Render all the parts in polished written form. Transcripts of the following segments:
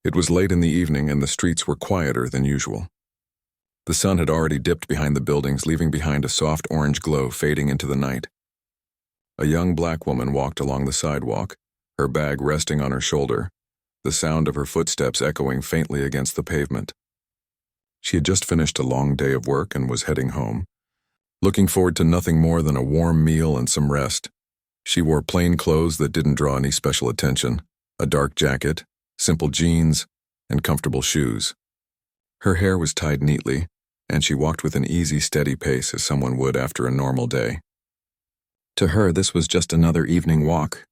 It was late in the evening and the streets were quieter than usual. The sun had already dipped behind the buildings, leaving behind a soft orange glow fading into the night. A young black woman walked along the sidewalk, her bag resting on her shoulder, the sound of her footsteps echoing faintly against the pavement. She had just finished a long day of work and was heading home, looking forward to nothing more than a warm meal and some rest. She wore plain clothes that didn't draw any special attention, a dark jacket, simple jeans, and comfortable shoes. Her hair was tied neatly, and she walked with an easy, steady pace as someone would after a normal day. To her, this was just another evening walk.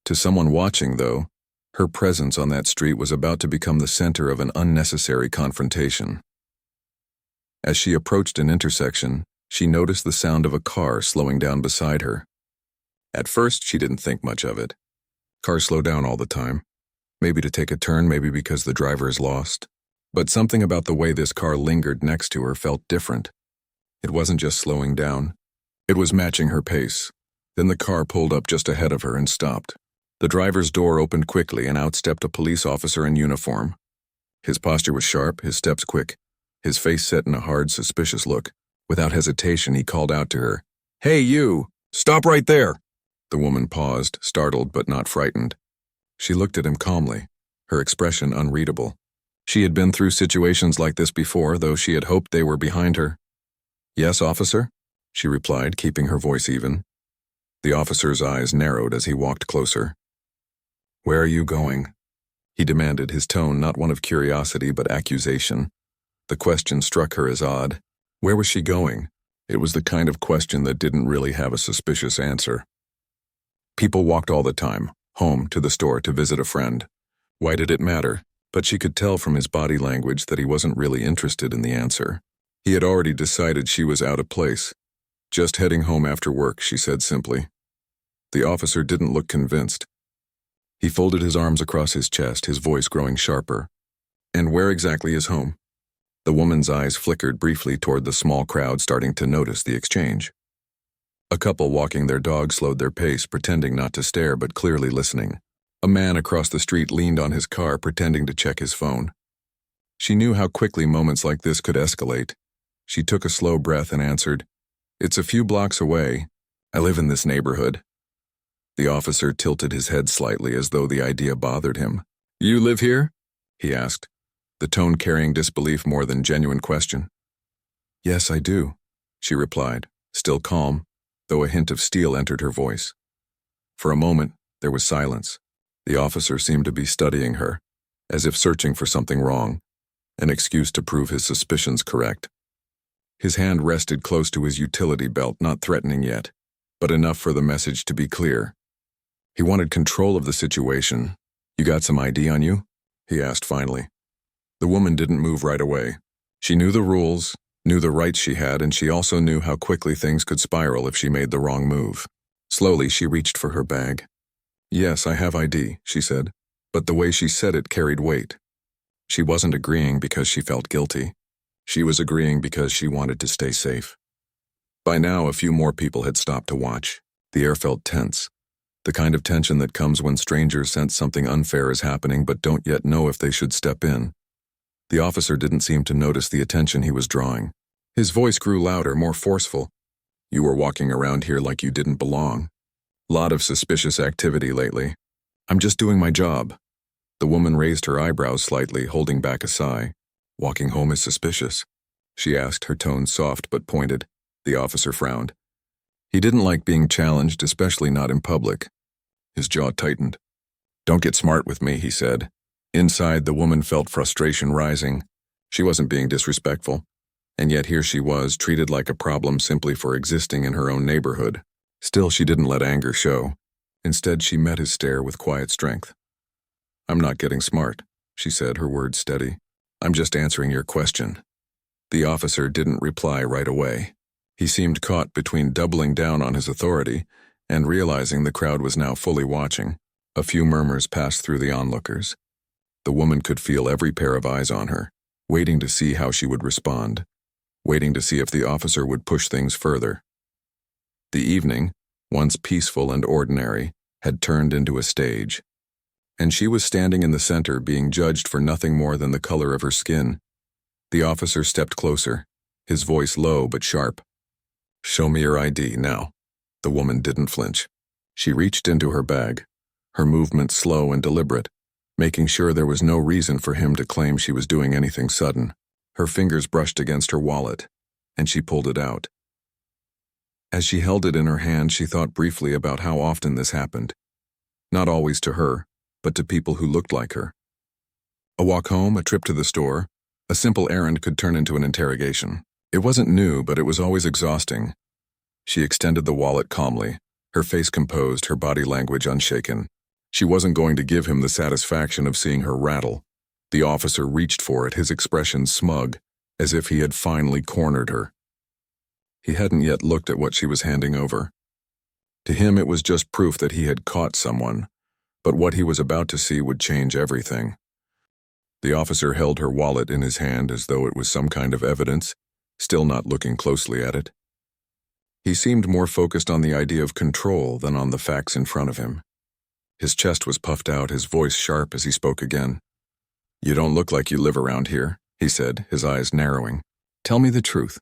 To someone watching, though, her presence on that street was about to become the center of an unnecessary confrontation. As she approached an intersection, she noticed the sound of a car slowing down beside her. At first, she didn't think much of it. Cars slow down all the time. Maybe to take a turn, maybe because the driver is lost. But something about the way this car lingered next to her felt different. It wasn't just slowing down. It was matching her pace. Then the car pulled up just ahead of her and stopped. The driver's door opened quickly and out stepped a police officer in uniform. His posture was sharp, his steps quick, his face set in a hard, suspicious look. Without hesitation, he called out to her, "Hey, you! Stop right there!" The woman paused, startled but not frightened. She looked at him calmly, her expression unreadable. She had been through situations like this before, though she had hoped they were behind her. "Yes, officer," she replied, keeping her voice even. The officer's eyes narrowed as he walked closer. "Where are you going?" he demanded, his tone not one of curiosity but accusation. The question struck her as odd. Where was she going? It was the kind of question that didn't really have a suspicious answer. People walked all the time, home, to the store, to visit a friend. Why did it matter? But she could tell from his body language that he wasn't really interested in the answer. He had already decided she was out of place. "Just heading home after work," she said simply. The officer didn't look convinced. He folded his arms across his chest, his voice growing sharper. "And where exactly is home?" The woman's eyes flickered briefly toward the small crowd starting to notice the exchange. A couple walking their dog slowed their pace, pretending not to stare but clearly listening. A man across the street leaned on his car, pretending to check his phone. She knew how quickly moments like this could escalate. She took a slow breath and answered, "It's a few blocks away. I live in this neighborhood." The officer tilted his head slightly as though the idea bothered him. "You live here?" he asked, the tone carrying disbelief more than genuine question. "Yes, I do," she replied, still calm, though a hint of steel entered her voice. For a moment, there was silence. The officer seemed to be studying her, as if searching for something wrong, an excuse to prove his suspicions correct. His hand rested close to his utility belt, not threatening yet, but enough for the message to be clear. He wanted control of the situation. "You got some ID on you?" he asked finally. The woman didn't move right away. She knew the rules, knew the rights she had, and she also knew how quickly things could spiral if she made the wrong move. Slowly, she reached for her bag. "Yes, I have ID," she said, but the way she said it carried weight. She wasn't agreeing because she felt guilty. She was agreeing because she wanted to stay safe. By now, a few more people had stopped to watch. The air felt tense, the kind of tension that comes when strangers sense something unfair is happening but don't yet know if they should step in. The officer didn't seem to notice the attention he was drawing. His voice grew louder, more forceful. "You were walking around here like you didn't belong. Lot of suspicious activity lately. I'm just doing my job." The woman raised her eyebrows slightly, holding back a sigh. "Walking home is suspicious?" she asked, her tone soft but pointed. The officer frowned. He didn't like being challenged, especially not in public. His jaw tightened. "Don't get smart with me," he said. Inside, the woman felt frustration rising. She wasn't being disrespectful, and yet here she was, treated like a problem simply for existing in her own neighborhood. Still, she didn't let anger show. Instead, she met his stare with quiet strength. "I'm not getting smart," she said, her words steady. "I'm just answering your question." The officer didn't reply right away. He seemed caught between doubling down on his authority and realizing the crowd was now fully watching. A few murmurs passed through the onlookers. The woman could feel every pair of eyes on her, waiting to see how she would respond, waiting to see if the officer would push things further. The evening, once peaceful and ordinary, had turned into a stage. and she was standing in the center being judged for nothing more than the color of her skin. The officer stepped closer, his voice low but sharp. "Show me your ID now." The woman didn't flinch. She reached into her bag, her movement slow and deliberate, making sure there was no reason for him to claim she was doing anything sudden. Her fingers brushed against her wallet, and she pulled it out. As she held it in her hand, she thought briefly about how often this happened. Not always to her, but to people who looked like her. A walk home, a trip to the store, a simple errand could turn into an interrogation. It wasn't new, but it was always exhausting. She extended the wallet calmly, her face composed, her body language unshaken. She wasn't going to give him the satisfaction of seeing her rattle. The officer reached for it, his expression smug, as if he had finally cornered her. He hadn't yet looked at what she was handing over. To him it was just proof that he had caught someone, but what he was about to see would change everything. The officer held her wallet in his hand as though it was some kind of evidence, still not looking closely at it. He seemed more focused on the idea of control than on the facts in front of him. His chest was puffed out, his voice sharp as he spoke again. "You don't look like you live around here," he said, his eyes narrowing. "Tell me the truth.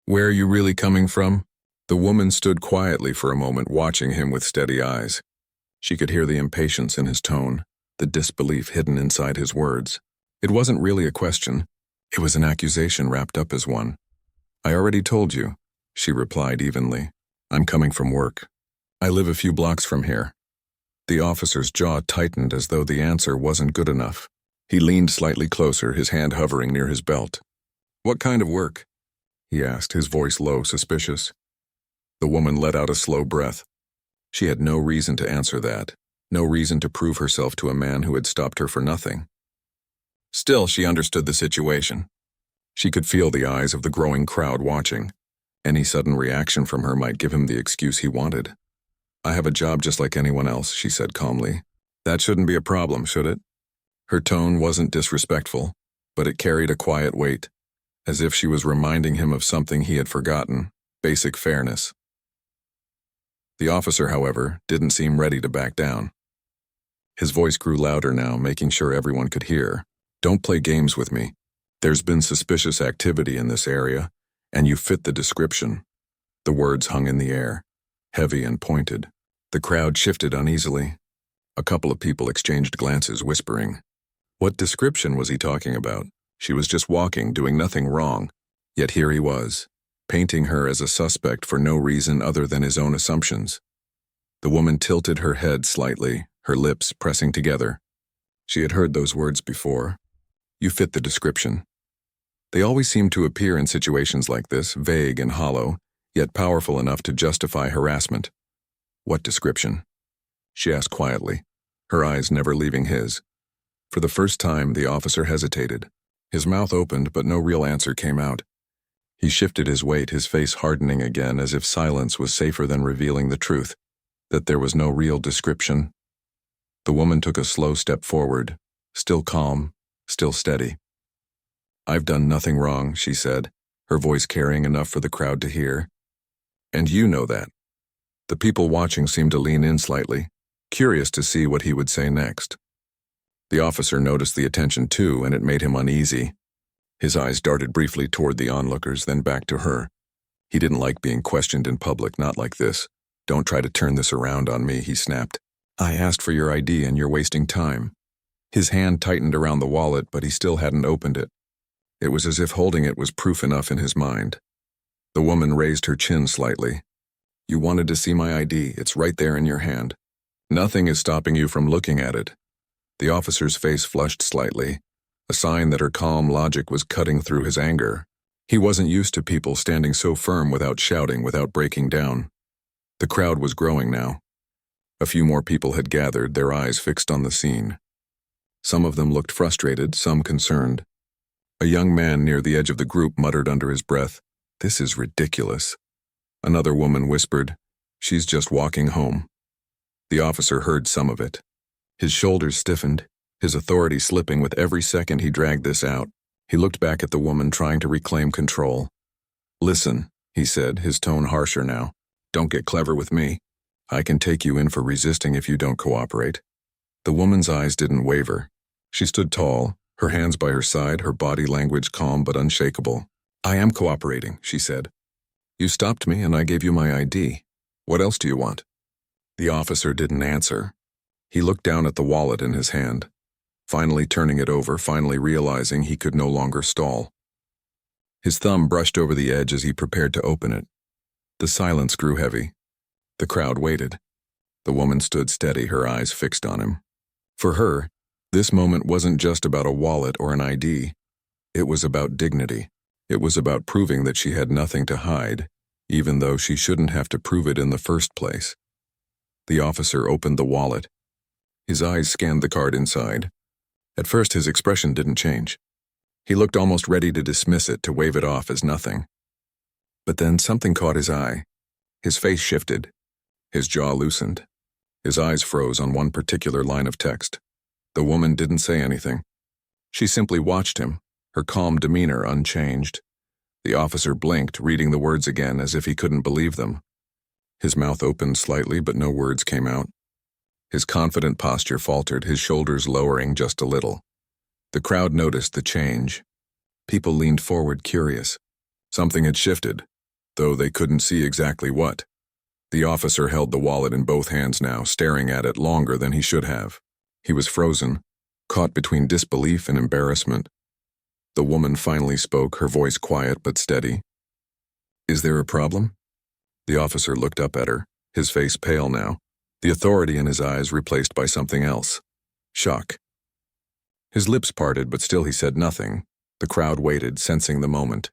Where are you really coming from?" The woman stood quietly for a moment, watching him with steady eyes. She could hear the impatience in his tone, the disbelief hidden inside his words. It wasn't really a question. It was an accusation wrapped up as one. "I already told you," she replied evenly. "I'm coming from work. I live a few blocks from here." The officer's jaw tightened as though the answer wasn't good enough. He leaned slightly closer, his hand hovering near his belt. "What kind of work?" he asked, his voice low, suspicious. The woman let out a slow breath. She had no reason to answer that, no reason to prove herself to a man who had stopped her for nothing. Still, she understood the situation. She could feel the eyes of the growing crowd watching. Any sudden reaction from her might give him the excuse he wanted. "I have a job just like anyone else," she said calmly. "That shouldn't be a problem, should it?" Her tone wasn't disrespectful, but it carried a quiet weight, as if she was reminding him of something he had forgotten, basic fairness. The officer, however, didn't seem ready to back down. His voice grew louder now, making sure everyone could hear. "Don't play games with me. There's been suspicious activity in this area, and you fit the description." The words hung in the air, heavy and pointed. The crowd shifted uneasily. A couple of people exchanged glances, whispering. What description was he talking about? She was just walking, doing nothing wrong. Yet here he was, painting her as a suspect for no reason other than his own assumptions. The woman tilted her head slightly, her lips pressing together. She had heard those words before. "You fit the description." They always seemed to appear in situations like this, vague and hollow, yet powerful enough to justify harassment. "What description?" she asked quietly, her eyes never leaving his. For the first time, the officer hesitated. His mouth opened, but no real answer came out. He shifted his weight, his face hardening again, as if silence was safer than revealing the truth, that there was no real description. The woman took a slow step forward, still calm, still steady. "I've done nothing wrong," she said, her voice carrying enough for the crowd to hear. "And you know that." The people watching seemed to lean in slightly, curious to see what he would say next. The officer noticed the attention too, and it made him uneasy. His eyes darted briefly toward the onlookers, then back to her. He didn't like being questioned in public, not like this. "Don't try to turn this around on me," he snapped. "I asked for your ID and you're wasting time." His hand tightened around the wallet, but he still hadn't opened it. It was as if holding it was proof enough in his mind. The woman raised her chin slightly. "You wanted to see my ID. It's right there in your hand. Nothing is stopping you from looking at it." The officer's face flushed slightly, a sign that her calm logic was cutting through his anger. He wasn't used to people standing so firm without shouting, without breaking down. The crowd was growing now. A few more people had gathered, their eyes fixed on the scene. Some of them looked frustrated, some concerned. A young man near the edge of the group muttered under his breath, "This is ridiculous." Another woman whispered, "She's just walking home." The officer heard some of it. His shoulders stiffened, his authority slipping with every second he dragged this out. He looked back at the woman, trying to reclaim control. "Listen," he said, his tone harsher now. "Don't get clever with me. I can take you in for resisting if you don't cooperate." The woman's eyes didn't waver. She stood tall, her hands by her side, her body language calm but unshakable. "I am cooperating," she said. "You stopped me and I gave you my ID. What else do you want?" The officer didn't answer. He looked down at the wallet in his hand, finally turning it over, finally realizing he could no longer stall. His thumb brushed over the edge as he prepared to open it. The silence grew heavy. The crowd waited. The woman stood steady, her eyes fixed on him. For her, this moment wasn't just about a wallet or an ID. It was about dignity. It was about proving that she had nothing to hide, even though she shouldn't have to prove it in the first place. The officer opened the wallet. His eyes scanned the card inside. At first, his expression didn't change. He looked almost ready to dismiss it, to wave it off as nothing. But then something caught his eye. His face shifted. His jaw loosened. His eyes froze on one particular line of text. The woman didn't say anything. She simply watched him, her calm demeanor unchanged. The officer blinked, reading the words again as if he couldn't believe them. His mouth opened slightly, but no words came out. His confident posture faltered, his shoulders lowering just a little. The crowd noticed the change. People leaned forward, curious. Something had shifted, though they couldn't see exactly what. The officer held the wallet in both hands now, staring at it longer than he should have. He was frozen, caught between disbelief and embarrassment. The woman finally spoke, her voice quiet but steady. "Is there a problem?" The officer looked up at her, his face pale now, the authority in his eyes replaced by something else. Shock. His lips parted, but still he said nothing. The crowd waited, sensing the moment.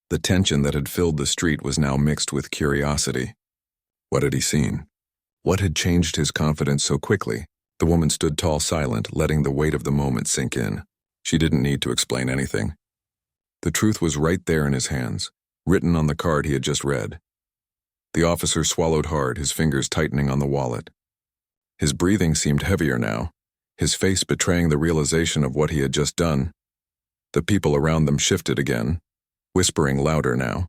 The tension that had filled the street was now mixed with curiosity. What had he seen? What had changed his confidence so quickly? The woman stood tall, silent, letting the weight of the moment sink in. She didn't need to explain anything. The truth was right there in his hands, written on the card he had just read. The officer swallowed hard, his fingers tightening on the wallet. His breathing seemed heavier now, his face betraying the realization of what he had just done. The people around them shifted again, whispering louder now.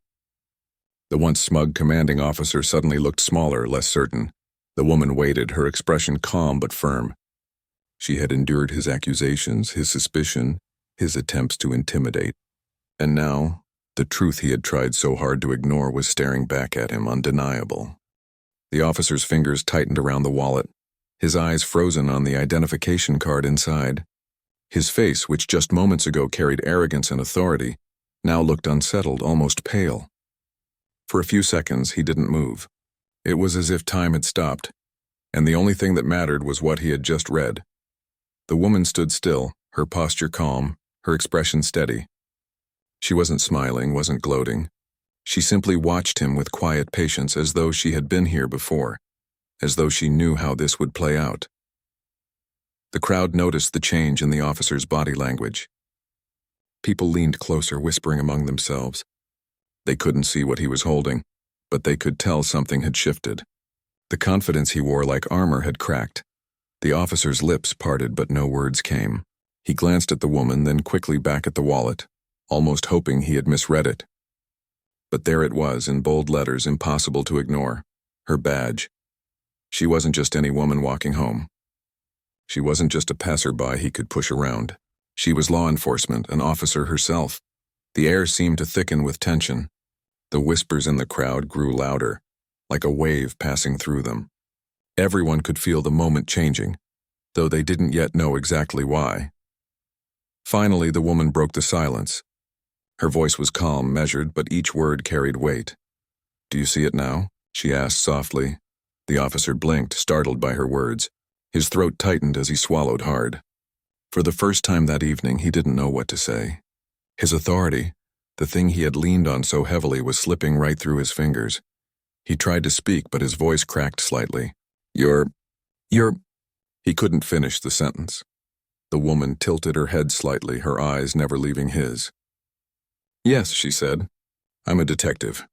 The once smug commanding officer suddenly looked smaller, less certain. The woman waited, her expression calm but firm. She had endured his accusations, his suspicion, his attempts to intimidate. And now, the truth he had tried so hard to ignore was staring back at him, undeniable. The officer's fingers tightened around the wallet, his eyes frozen on the identification card inside. His face, which just moments ago carried arrogance and authority, now looked unsettled, almost pale. For a few seconds, he didn't move. It was as if time had stopped, and the only thing that mattered was what he had just read. The woman stood still, her posture calm, her expression steady. She wasn't smiling, wasn't gloating. She simply watched him with quiet patience, as though she had been here before, as though she knew how this would play out. The crowd noticed the change in the officer's body language. People leaned closer, whispering among themselves. They couldn't see what he was holding, but they could tell something had shifted. The confidence he wore like armor had cracked. The officer's lips parted, but no words came. He glanced at the woman, then quickly back at the wallet, almost hoping he had misread it. But there it was, in bold letters impossible to ignore. Her badge. She wasn't just any woman walking home. She wasn't just a passerby he could push around. She was law enforcement, an officer herself. The air seemed to thicken with tension. The whispers in the crowd grew louder, like a wave passing through them. Everyone could feel the moment changing, though they didn't yet know exactly why. Finally, the woman broke the silence. Her voice was calm, measured, but each word carried weight. "Do you see it now?" she asked softly. The officer blinked, startled by her words. His throat tightened as he swallowed hard. For the first time that evening, he didn't know what to say. His authority, the thing he had leaned on so heavily, was slipping right through his fingers. He tried to speak, but his voice cracked slightly. You're... He couldn't finish the sentence. The woman tilted her head slightly, her eyes never leaving his. "Yes," she said. "I'm a detective.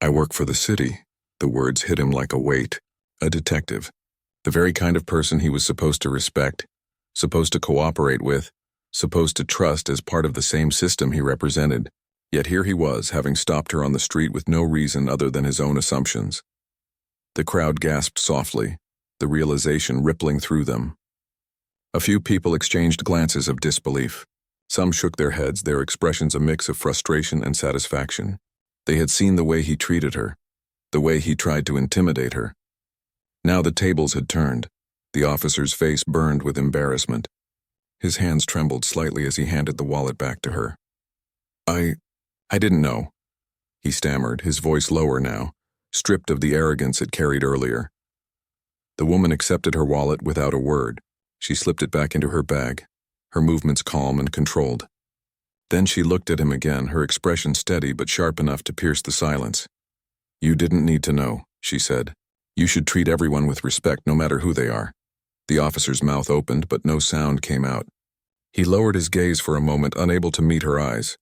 I work for the city." The words hit him like a weight. A detective. The very kind of person he was supposed to respect, supposed to cooperate with, supposed to trust as part of the same system he represented. Yet here he was, having stopped her on the street with no reason other than his own assumptions. The crowd gasped softly, the realization rippling through them. A few people exchanged glances of disbelief. Some shook their heads, their expressions a mix of frustration and satisfaction. They had seen the way he treated her, the way he tried to intimidate her. Now the tables had turned. The officer's face burned with embarrassment. His hands trembled slightly as he handed the wallet back to her. I didn't know," he stammered, his voice lower now, stripped of the arrogance it carried earlier. The woman accepted her wallet without a word. She slipped it back into her bag, her movements calm and controlled. Then she looked at him again, her expression steady but sharp enough to pierce the silence. "You didn't need to know," she said. "You should treat everyone with respect, no matter who they are." The officer's mouth opened, but no sound came out. He lowered his gaze for a moment, unable to meet her eyes.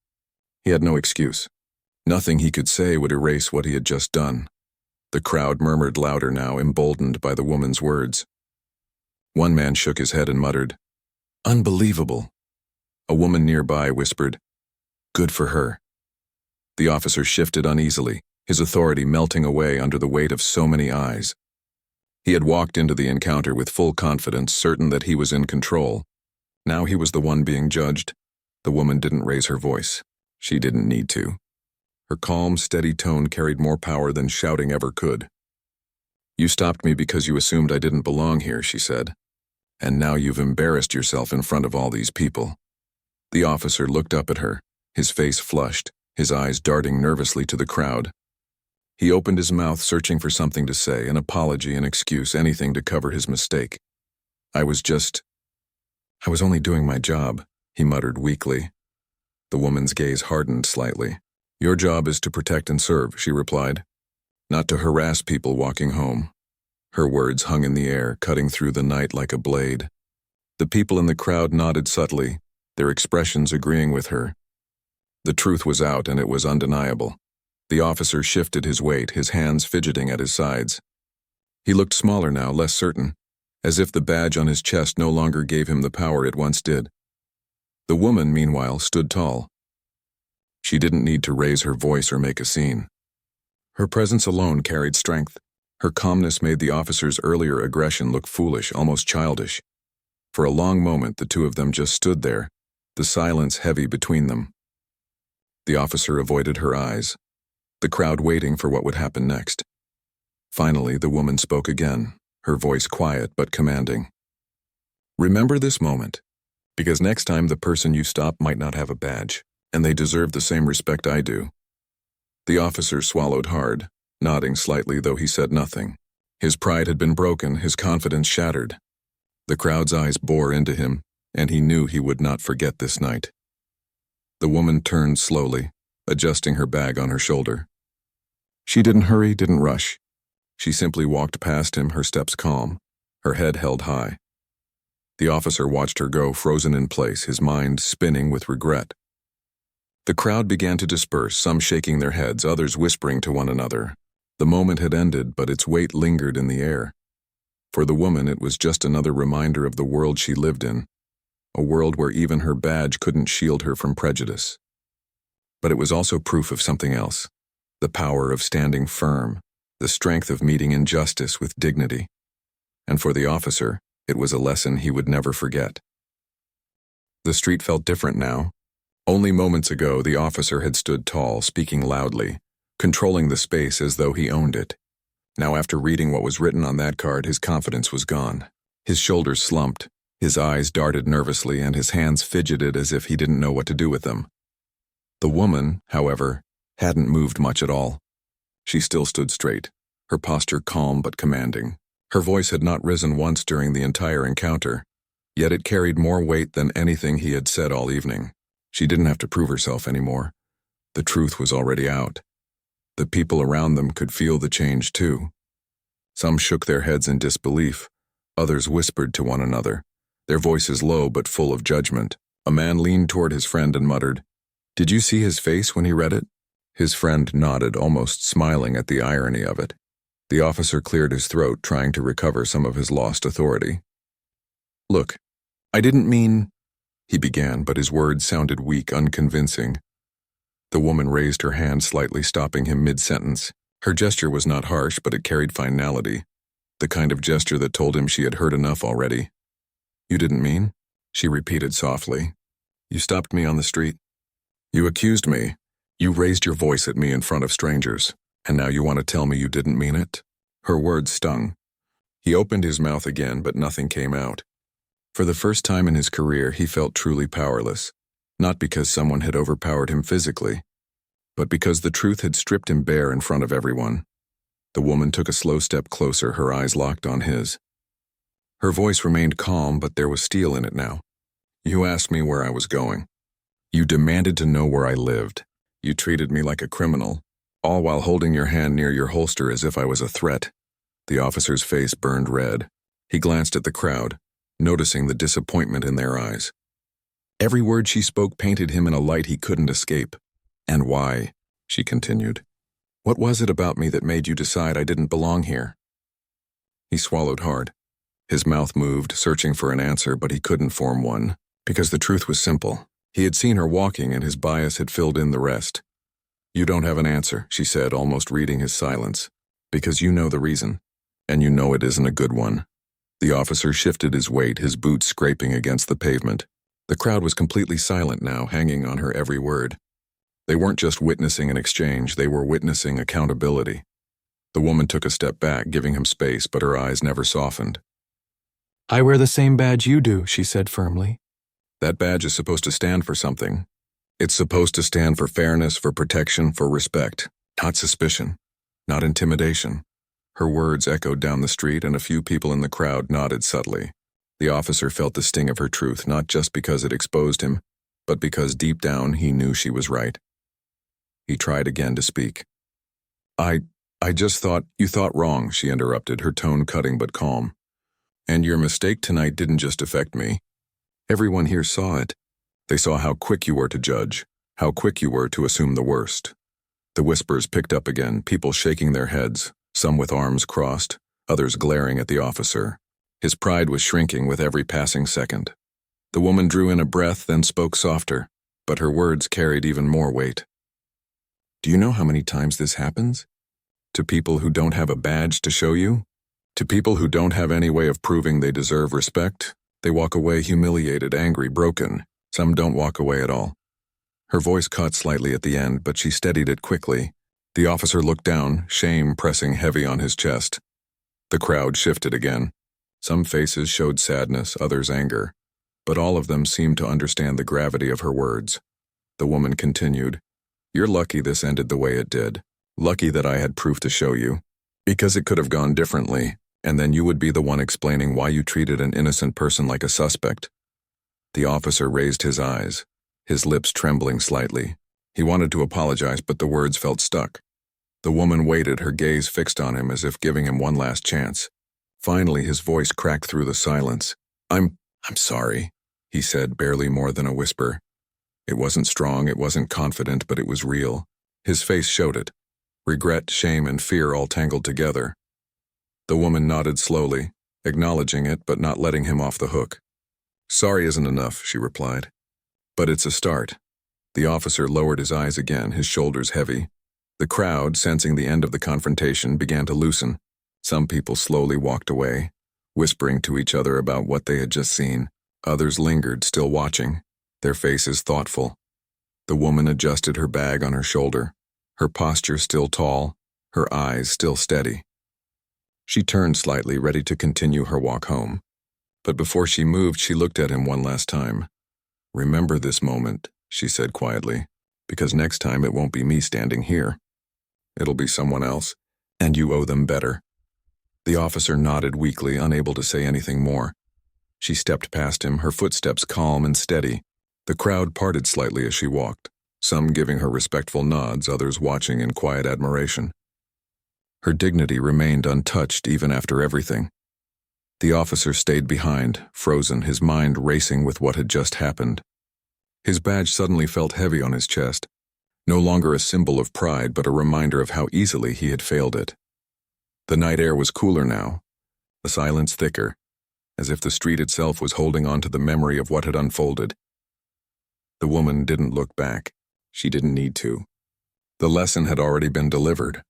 He had no excuse. Nothing he could say would erase what he had just done. The crowd murmured louder now, emboldened by the woman's words. One man shook his head and muttered, "Unbelievable." A woman nearby whispered, "Good for her." The officer shifted uneasily, his authority melting away under the weight of so many eyes. He had walked into the encounter with full confidence, certain that he was in control. Now he was the one being judged. The woman didn't raise her voice. She didn't need to. Her calm, steady tone carried more power than shouting ever could. "You stopped me because you assumed I didn't belong here," she said. "And now you've embarrassed yourself in front of all these people." The officer looked up at her, his face flushed, his eyes darting nervously to the crowd. He opened his mouth, searching for something to say, an apology, an excuse, anything to cover his mistake. I was only doing my job," he muttered weakly. The woman's gaze hardened slightly. "Your job is to protect and serve," she replied, "not to harass people walking home." Her words hung in the air, cutting through the night like a blade. The people in the crowd nodded subtly, their expressions agreeing with her. The truth was out, and it was undeniable. The officer shifted his weight, his hands fidgeting at his sides. He looked smaller now, less certain, as if the badge on his chest no longer gave him the power it once did. The woman, meanwhile, stood tall. She didn't need to raise her voice or make a scene. Her presence alone carried strength. Her calmness made the officer's earlier aggression look foolish, almost childish. For a long moment, the two of them just stood there, the silence heavy between them. The officer avoided her eyes, the crowd waiting for what would happen next. Finally, the woman spoke again, her voice quiet but commanding. "Remember this moment, because next time the person you stop might not have a badge, and they deserve the same respect I do." The officer swallowed hard, nodding slightly though he said nothing. His pride had been broken, his confidence shattered. The crowd's eyes bore into him, and he knew he would not forget this night. The woman turned slowly, adjusting her bag on her shoulder. She didn't hurry, didn't rush. She simply walked past him, her steps calm, her head held high. The officer watched her go, frozen in place, his mind spinning with regret. The crowd began to disperse, some shaking their heads, others whispering to one another. The moment had ended, but its weight lingered in the air. For the woman, it was just another reminder of the world she lived in, a world where even her badge couldn't shield her from prejudice. But it was also proof of something else, the power of standing firm, the strength of meeting injustice with dignity. And for the officer, it was a lesson he would never forget. The street felt different now. Only moments ago, the officer had stood tall, speaking loudly, controlling the space as though he owned it. Now, after reading what was written on that card, his confidence was gone. His shoulders slumped, his eyes darted nervously, and his hands fidgeted as if he didn't know what to do with them. The woman, however, hadn't moved much at all. She still stood straight, her posture calm but commanding. Her voice had not risen once during the entire encounter, yet it carried more weight than anything he had said all evening. She didn't have to prove herself anymore. The truth was already out. The people around them could feel the change too. Some shook their heads in disbelief. Others whispered to one another, their voices low but full of judgment. A man leaned toward his friend and muttered, "Did you see his face when he read it?" His friend nodded, almost smiling at the irony of it. The officer cleared his throat, trying to recover some of his lost authority. "Look, I didn't mean—" he began, but his words sounded weak, unconvincing. The woman raised her hand slightly, stopping him mid-sentence. Her gesture was not harsh, but it carried finality, the kind of gesture that told him she had heard enough already. You didn't mean? She repeated softly. You stopped me on the street. You accused me. You raised your voice at me in front of strangers. And now you want to tell me you didn't mean it? Her words stung. He opened his mouth again, but nothing came out. For the first time in his career, he felt truly powerless. Not because someone had overpowered him physically, but because the truth had stripped him bare in front of everyone. The woman took a slow step closer, her eyes locked on his. Her voice remained calm, but there was steel in it now. You asked me where I was going. You demanded to know where I lived. You treated me like a criminal, all while holding your hand near your holster as if I was a threat. The officer's face burned red. He glanced at the crowd, noticing the disappointment in their eyes. Every word she spoke painted him in a light he couldn't escape. And why? She continued. What was it about me that made you decide I didn't belong here? He swallowed hard. His mouth moved, searching for an answer, but he couldn't form one, because the truth was simple. He had seen her walking, and his bias had filled in the rest. You don't have an answer, she said, almost reading his silence, because you know the reason, and you know it isn't a good one. The officer shifted his weight, his boots scraping against the pavement. The crowd was completely silent now, hanging on her every word. They weren't just witnessing an exchange, they were witnessing accountability. The woman took a step back, giving him space, but her eyes never softened. I wear the same badge you do, she said firmly. That badge is supposed to stand for something. It's supposed to stand for fairness, for protection, for respect, not suspicion, not intimidation. Her words echoed down the street, and a few people in the crowd nodded subtly. The officer felt the sting of her truth, not just because it exposed him, but because deep down he knew she was right. He tried again to speak. I just thought you thought wrong, she interrupted, her tone cutting but calm. And your mistake tonight didn't just affect me. Everyone here saw it. They saw how quick you were to judge, how quick you were to assume the worst. The whispers picked up again, people shaking their heads, some with arms crossed, others glaring at the officer. His pride was shrinking with every passing second. The woman drew in a breath, then spoke softer, but her words carried even more weight. Do you know how many times this happens? To people who don't have a badge to show you? To people who don't have any way of proving they deserve respect? They walk away humiliated, angry, broken. Some don't walk away at all. Her voice caught slightly at the end, but she steadied it quickly. The officer looked down, shame pressing heavy on his chest. The crowd shifted again. Some faces showed sadness, others anger, but all of them seemed to understand the gravity of her words. The woman continued, You're lucky this ended the way it did. Lucky that I had proof to show you. Because it could have gone differently, and then you would be the one explaining why you treated an innocent person like a suspect. The officer raised his eyes, his lips trembling slightly. He wanted to apologize, but the words felt stuck. The woman waited, her gaze fixed on him as if giving him one last chance. Finally, his voice cracked through the silence. I'm sorry, he said, barely more than a whisper. It wasn't strong, it wasn't confident, but it was real. His face showed it. Regret, shame, and fear all tangled together. The woman nodded slowly, acknowledging it but not letting him off the hook. Sorry isn't enough, she replied. But it's a start. The officer lowered his eyes again, his shoulders heavy. The crowd, sensing the end of the confrontation, began to loosen. Some people slowly walked away, whispering to each other about what they had just seen. Others lingered, still watching, their faces thoughtful. The woman adjusted her bag on her shoulder, her posture still tall, her eyes still steady. She turned slightly, ready to continue her walk home. But before she moved, she looked at him one last time. Remember this moment, she said quietly, because next time it won't be me standing here. It'll be someone else, and you owe them better. The officer nodded weakly, unable to say anything more. She stepped past him, her footsteps calm and steady. The crowd parted slightly as she walked, some giving her respectful nods, others watching in quiet admiration. Her dignity remained untouched even after everything. The officer stayed behind, frozen, his mind racing with what had just happened. His badge suddenly felt heavy on his chest, no longer a symbol of pride but a reminder of how easily he had failed it. The night air was cooler now, the silence thicker, as if the street itself was holding on to the memory of what had unfolded. The woman didn't look back. She didn't need to. The lesson had already been delivered.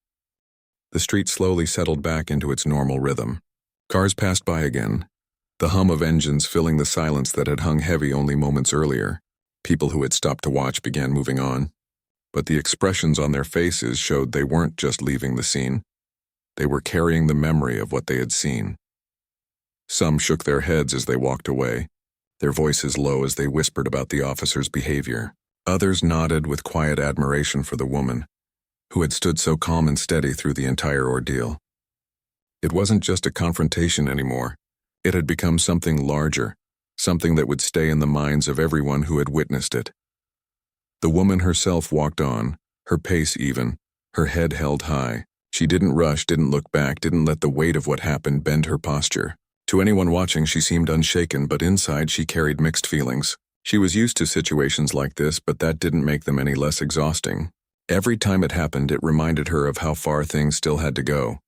The street slowly settled back into its normal rhythm. Cars passed by again, The hum of engines filling the silence that had hung heavy only moments earlier. People who had stopped to watch began moving on, but the expressions on their faces showed they weren't just leaving the scene. They were carrying the memory of what they had seen. Some shook their heads as they walked away, their voices low as they whispered about the officer's behavior. Others nodded with quiet admiration for the woman, who had stood so calm and steady through the entire ordeal. It wasn't just a confrontation anymore. It had become something larger, something that would stay in the minds of everyone who had witnessed it. The woman herself walked on, her pace even, her head held high. She didn't rush, didn't look back, didn't let the weight of what happened bend her posture. To anyone watching, she seemed unshaken, but inside she carried mixed feelings. She was used to situations like this, but that didn't make them any less exhausting. Every time it happened, it reminded her of how far things still had to go.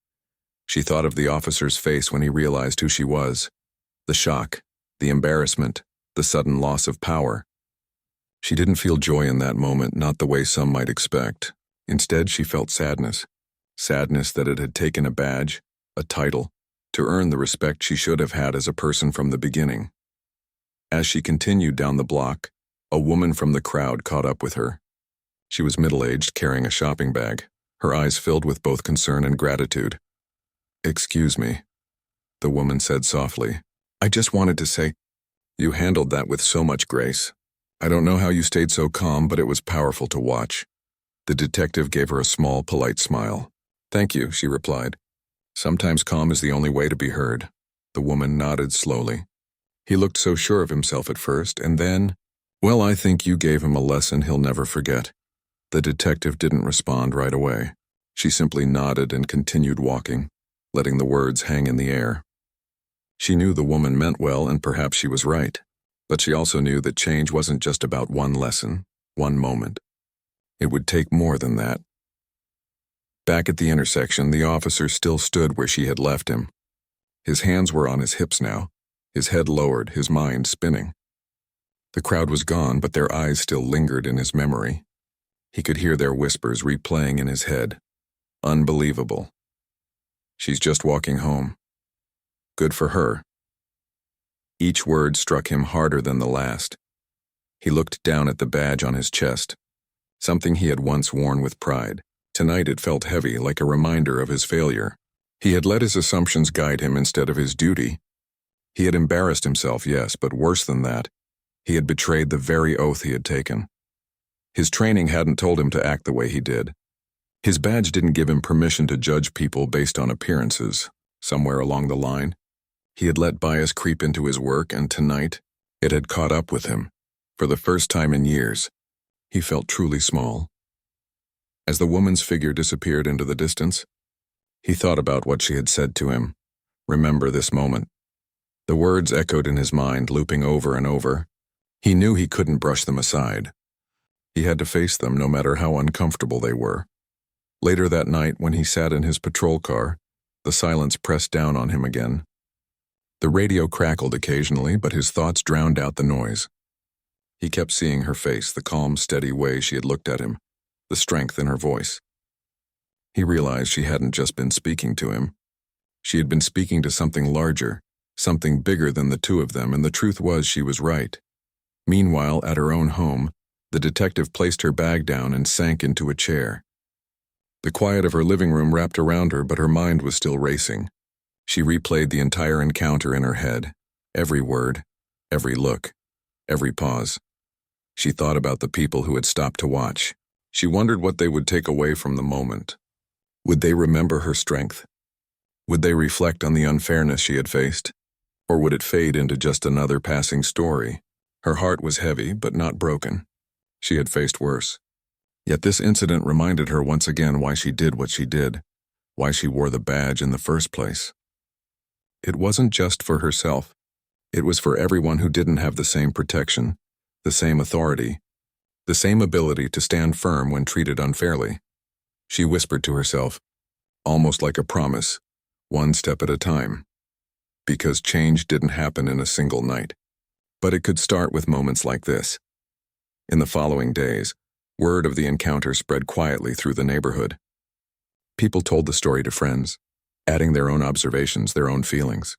She thought of the officer's face when he realized who she was. The shock, the embarrassment, the sudden loss of power. She didn't feel joy in that moment, not the way some might expect. Instead, she felt sadness. Sadness that it had taken a badge, a title, to earn the respect she should have had as a person from the beginning. As she continued down the block, a woman from the crowd caught up with her. She was middle-aged, carrying a shopping bag, her eyes filled with both concern and gratitude. "Excuse me," the woman said softly. "I just wanted to say, you handled that with so much grace. I don't know how you stayed so calm, but it was powerful to watch." The detective gave her a small, polite smile. "Thank you," she replied. "Sometimes calm is the only way to be heard." The woman nodded slowly. He looked so sure of himself at first, and then, "Well, I think you gave him a lesson he'll never forget." The detective didn't respond right away. She simply nodded and continued walking, letting the words hang in the air. She knew the woman meant well, and perhaps she was right. But she also knew that change wasn't just about one lesson, one moment. It would take more than that. Back at the intersection, the officer still stood where she had left him. His hands were on his hips now, his head lowered, his mind spinning. The crowd was gone, but their eyes still lingered in his memory. He could hear their whispers replaying in his head. Unbelievable. She's just walking home. Good for her. Each word struck him harder than the last. He looked down at the badge on his chest, something he had once worn with pride. Tonight it felt heavy, like a reminder of his failure. He had let his assumptions guide him instead of his duty. He had embarrassed himself, yes, but worse than that, he had betrayed the very oath he had taken. His training hadn't told him to act the way he did. His badge didn't give him permission to judge people based on appearances. Somewhere along the line, he had let bias creep into his work, and tonight, it had caught up with him. For the first time in years, he felt truly small. As the woman's figure disappeared into the distance, he thought about what she had said to him. Remember this moment. The words echoed in his mind, looping over and over. He knew he couldn't brush them aside. He had to face them, no matter how uncomfortable they were. Later that night, when he sat in his patrol car, the silence pressed down on him again. The radio crackled occasionally, but his thoughts drowned out the noise. He kept seeing her face, the calm, steady way she had looked at him, the strength in her voice. He realized she hadn't just been speaking to him. She had been speaking to something larger, something bigger than the two of them, and the truth was she was right. Meanwhile, at her own home, the detective placed her bag down and sank into a chair. The quiet of her living room wrapped around her, but her mind was still racing. She replayed the entire encounter in her head, every word, every look, every pause. She thought about the people who had stopped to watch. She wondered what they would take away from the moment. Would they remember her strength? Would they reflect on the unfairness she had faced? Or would it fade into just another passing story? Her heart was heavy, but not broken. She had faced worse. Yet this incident reminded her once again why she did what she did, why she wore the badge in the first place. It wasn't just for herself. It was for everyone who didn't have the same protection, the same authority, the same ability to stand firm when treated unfairly. She whispered to herself, almost like a promise, one step at a time. Because change didn't happen in a single night. But it could start with moments like this. In the following days, word of the encounter spread quietly through the neighborhood. People told the story to friends, adding their own observations, their own feelings.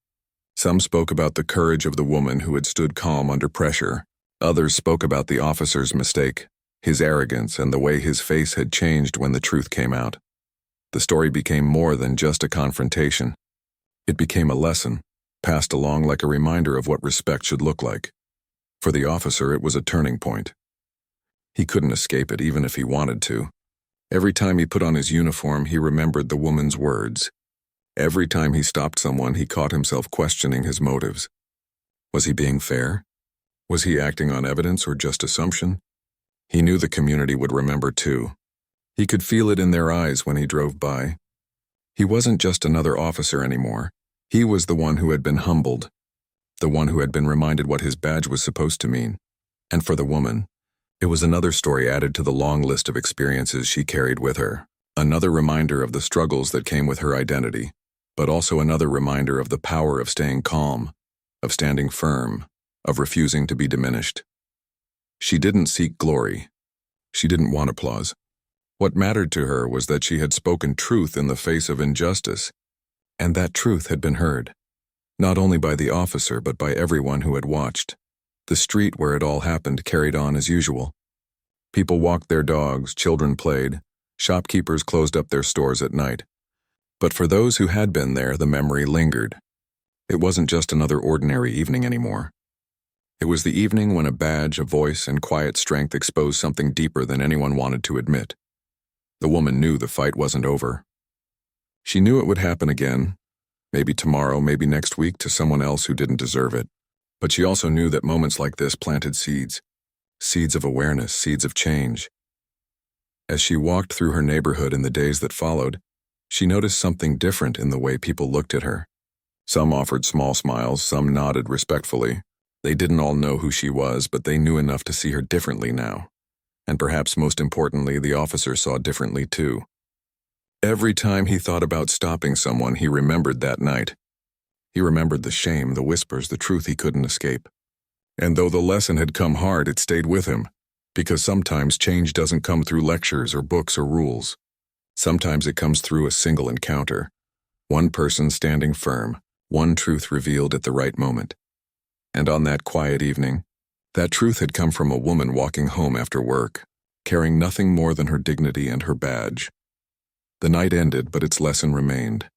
Some spoke about the courage of the woman who had stood calm under pressure. Others spoke about the officer's mistake, his arrogance, and the way his face had changed when the truth came out. The story became more than just a confrontation. It became a lesson, passed along like a reminder of what respect should look like. For the officer, it was a turning point. He couldn't escape it even if he wanted to. Every time he put on his uniform, he remembered the woman's words. Every time he stopped someone, he caught himself questioning his motives. Was he being fair? Was he acting on evidence or just assumption? He knew the community would remember too. He could feel it in their eyes when he drove by. He wasn't just another officer anymore. He was the one who had been humbled, the one who had been reminded what his badge was supposed to mean. And for the woman, it was another story added to the long list of experiences she carried with her. Another reminder of the struggles that came with her identity, but also another reminder of the power of staying calm, of standing firm, of refusing to be diminished. She didn't seek glory. She didn't want applause. What mattered to her was that she had spoken truth in the face of injustice, and that truth had been heard, not only by the officer but by everyone who had watched. The street where it all happened carried on as usual. People walked their dogs, children played, shopkeepers closed up their stores at night. But for those who had been there, the memory lingered. It wasn't just another ordinary evening anymore. It was the evening when a badge, a voice, and quiet strength exposed something deeper than anyone wanted to admit. The woman knew the fight wasn't over. She knew it would happen again, maybe tomorrow, maybe next week, to someone else who didn't deserve it. But she also knew that moments like this planted seeds of awareness, seeds of change. As she walked through her neighborhood in the days that followed, she noticed something different in the way people looked at her. Some offered small smiles, some nodded respectfully. They didn't all know who she was, but they knew enough to see her differently now. And perhaps most importantly, the officer saw differently too. Every time he thought about stopping someone, he remembered that night. He remembered the shame, the whispers, the truth he couldn't escape. And though the lesson had come hard, it stayed with him, because sometimes change doesn't come through lectures or books or rules. Sometimes it comes through a single encounter, one person standing firm, one truth revealed at the right moment. And on that quiet evening, that truth had come from a woman walking home after work, carrying nothing more than her dignity and her badge. The night ended, but its lesson remained.